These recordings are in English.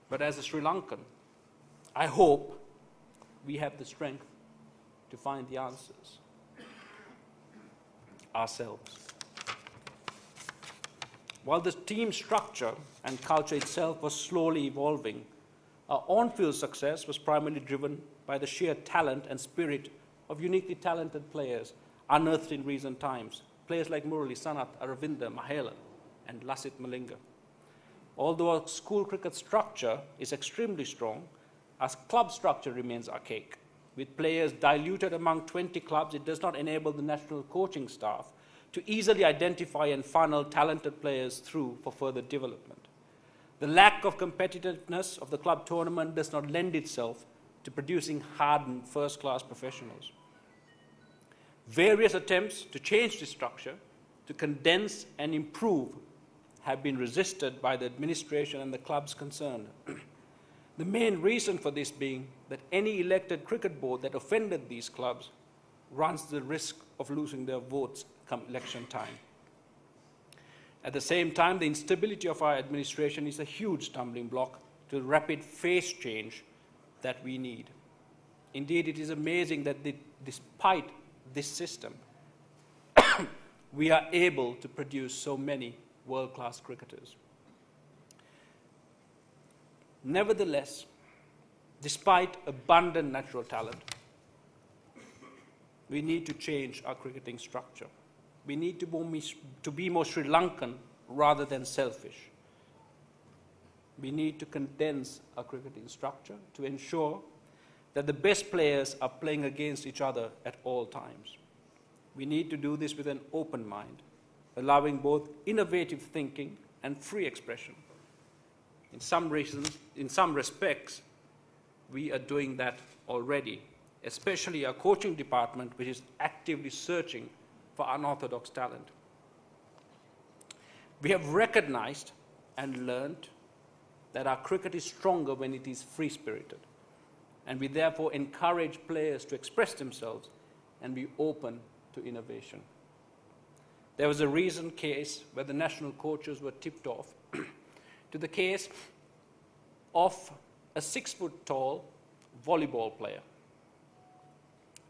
But as a Sri Lankan, I hope we have the strength to find the answers ourselves. While the team structure and culture itself was slowly evolving, our on-field success was primarily driven by the sheer talent and spirit of uniquely talented players unearthed in recent times. Players like Murali, Sanath, Aravinda, Mahela, and Lasith Malinga. Although our school cricket structure is extremely strong, our club structure remains archaic. With players diluted among 20 clubs, it does not enable the national coaching staff to easily identify and funnel talented players through for further development. The lack of competitiveness of the club tournament does not lend itself to producing hardened first-class professionals. Various attempts to change this structure, to condense and improve, have been resisted by the administration and the clubs concerned. The main reason for this being that any elected cricket board that offended these clubs runs the risk of losing their votes come election time. At the same time, the instability of our administration is a huge stumbling block to the rapid phase change that we need. Indeed, it is amazing that despite this system, we are able to produce so many world-class cricketers. Nevertheless, despite abundant natural talent, we need to change our cricketing structure. We need to be more Sri Lankan rather than selfish. We need to condense our cricketing structure to ensure that the best players are playing against each other at all times. We need to do this with an open mind, allowing both innovative thinking and free expression. In some respects, we are doing that already, especially our coaching department, which is actively searching for unorthodox talent. We have recognized and learned that our cricket is stronger when it is free-spirited, and we therefore encourage players to express themselves and be open to innovation. There was a recent case where the national coaches were tipped off to the case of a 6-foot-tall volleyball player.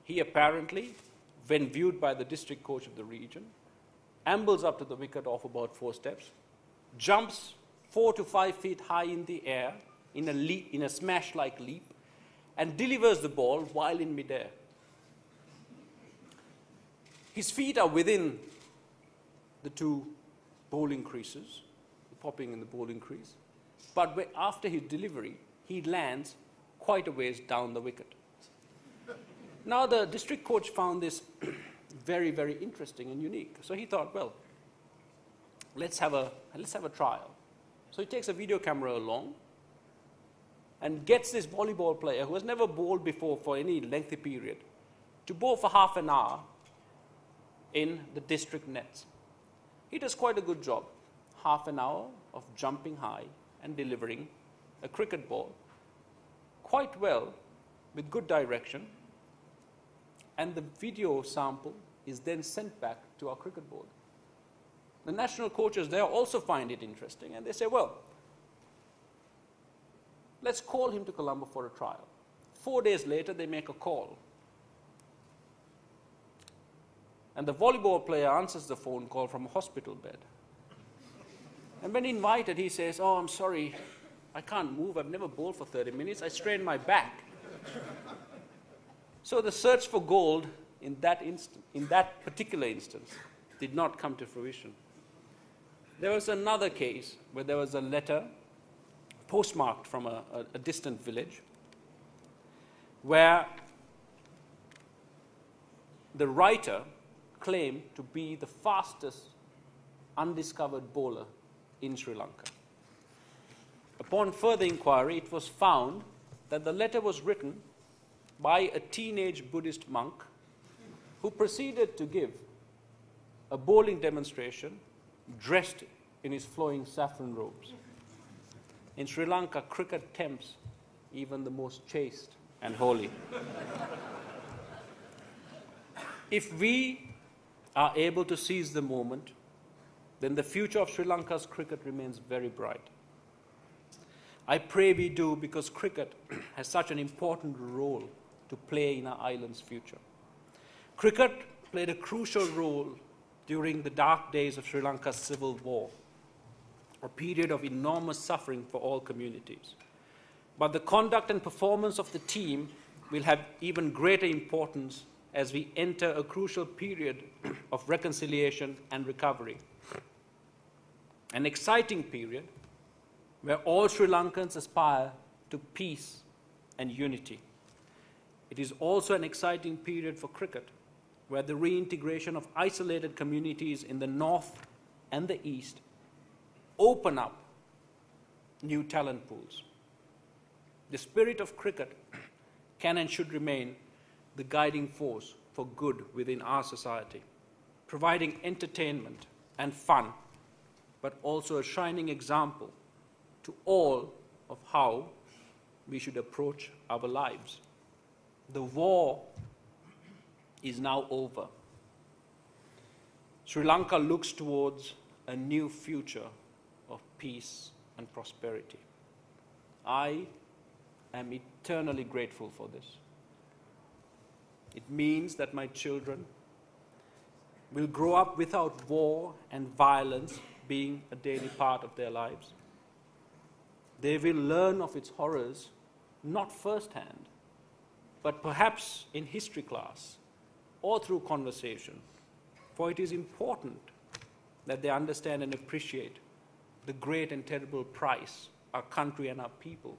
He apparently, when viewed by the district coach of the region, ambles up to the wicket off about 4 steps, jumps 4 to 5 feet high in the air in a smash-like leap, and delivers the ball while in midair. His feet are within the 2 bowling creases, popping in the bowling crease, but after his delivery, he lands quite a ways down the wicket. Now, the district coach found this very, very interesting and unique. So he thought, well, let's have a trial. So he takes a video camera along and gets this volleyball player, who has never bowled before for any lengthy period, to bowl for half an hour in the district nets. He does quite a good job. Half an hour of jumping high and delivering a cricket ball quite well with good direction. And the video sample is then sent back to our cricket board. The national coaches there also find it interesting, and they say, well, let's call him to Colombo for a trial. 4 days later, they make a call. And the volleyball player answers the phone call from a hospital bed. And when invited, he says, oh, I'm sorry, I can't move. I've never bowled for 30 minutes. I strained my back. So the search for gold in that particular instance did not come to fruition. There was another case where there was a letter postmarked from a distant village where the writer claimed to be the fastest undiscovered bowler in Sri Lanka. Upon further inquiry, it was found that the letter was written by a teenage Buddhist monk who proceeded to give a bowling demonstration dressed in his flowing saffron robes. In Sri Lanka, cricket tempts even the most chaste and holy. If we are able to seize the moment, then the future of Sri Lanka's cricket remains very bright. I pray we do, because cricket has such an important role to play in our island's future. Cricket played a crucial role during the dark days of Sri Lanka's civil war, a period of enormous suffering for all communities. But the conduct and performance of the team will have even greater importance as we enter a crucial period of reconciliation and recovery. An exciting period where all Sri Lankans aspire to peace and unity. It is also an exciting period for cricket, where the reintegration of isolated communities in the north and the east open up new talent pools. The spirit of cricket can and should remain the guiding force for good within our society, providing entertainment and fun, but also a shining example to all of how we should approach our lives. The war is now over. Sri Lanka looks towards a new future of peace and prosperity. I am eternally grateful for this. It means that my children will grow up without war and violence being a daily part of their lives. They will learn of its horrors, not firsthand, but perhaps in history class or through conversation, for it is important that they understand and appreciate the great and terrible price our country and our people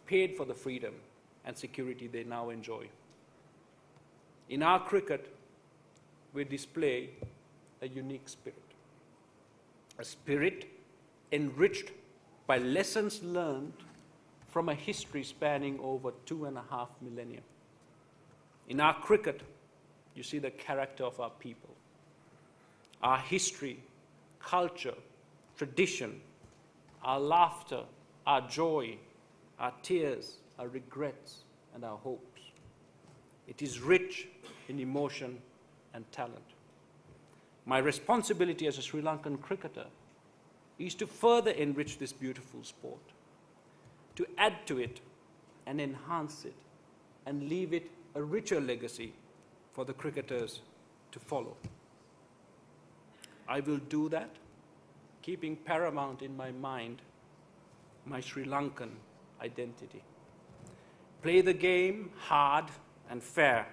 paid for the freedom and security they now enjoy. In our cricket, we display a unique spirit, a spirit enriched by lessons learned from a history spanning over 2.5 millennia. In our cricket, you see the character of our people, our history, culture, tradition, our laughter, our joy, our tears, our regrets, and our hopes. It is rich in emotion and talent. My responsibility as a Sri Lankan cricketer is to further enrich this beautiful sport, to add to it and enhance it, and leave it a richer legacy for the cricketers to follow. I will do that, keeping paramount in my mind my Sri Lankan identity. Play the game hard and fair,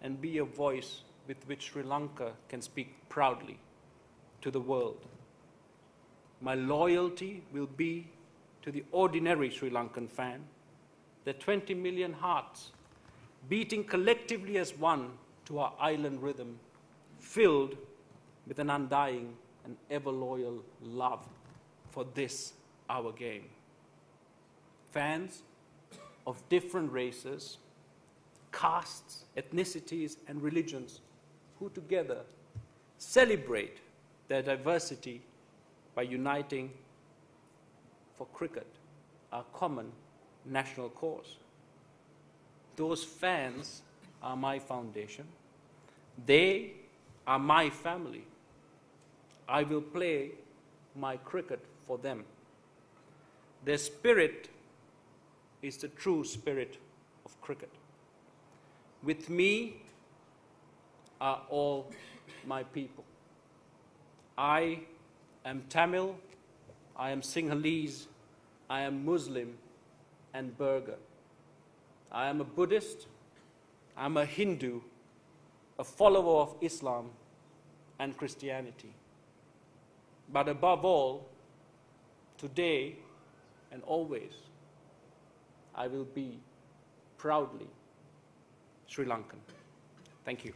and be a voice with which Sri Lanka can speak proudly to the world. My loyalty will be to the ordinary Sri Lankan fan, the 20 million hearts beating collectively as one to our island rhythm, filled with an undying and ever-loyal love for this, our game. Fans of different races, castes, ethnicities, and religions who together celebrate their diversity by uniting for cricket, our common national cause. Those fans are my foundation. They are my family. I will play my cricket for them. Their spirit is the true spirit of cricket. With me are all my people. I am Tamil, I am Sinhalese, I am Muslim and Burgher. I am a Buddhist, I am a Hindu, a follower of Islam and Christianity. But above all, today and always, I will be proudly Sri Lankan. Thank you.